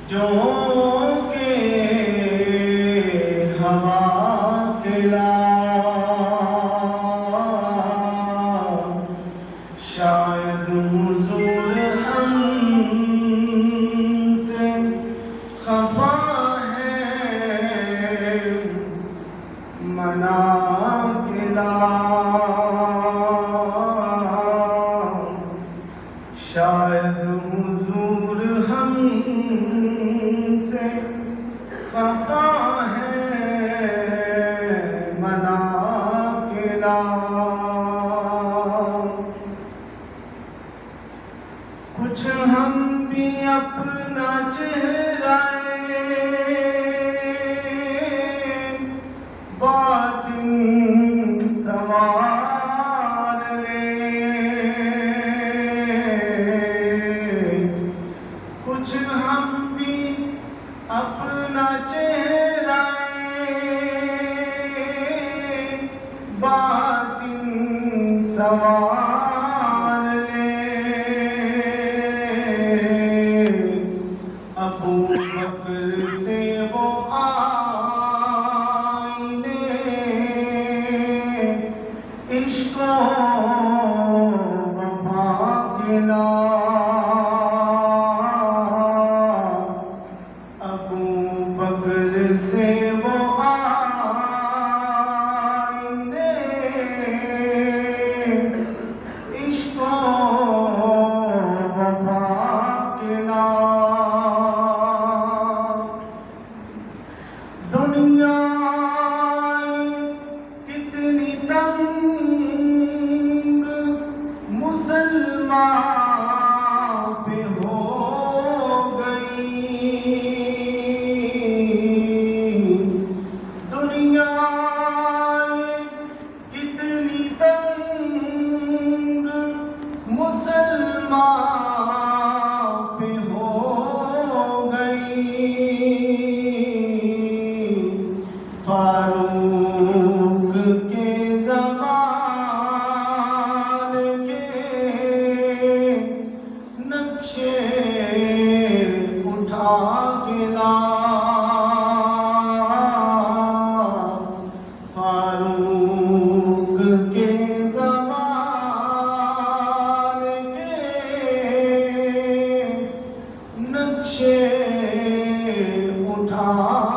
جو کہ ہوا کلا شاید حضور ہم سے خفا ہے منا کلا شاید حضور ہم سے خفا ہے منا کلا کچھ ہم بھی اپنا چہرہ باطن سوار لیں کچھ ہم بھی اپنا چہرہ باطن سوار لیں ابو بکر سے وہ آئینے عشق و وفا کلا ابو بکر سے وہ آئینے عشق و وفا کلا دنیا کتنی تنگ مسلمان پہ ہو گئی دنیا کتنی تنگ مسلمان پہ ہو گئی فاروق کے زمان کے نقشے اٹھا کے لا فاروق کے زمان کے نقشے اٹھا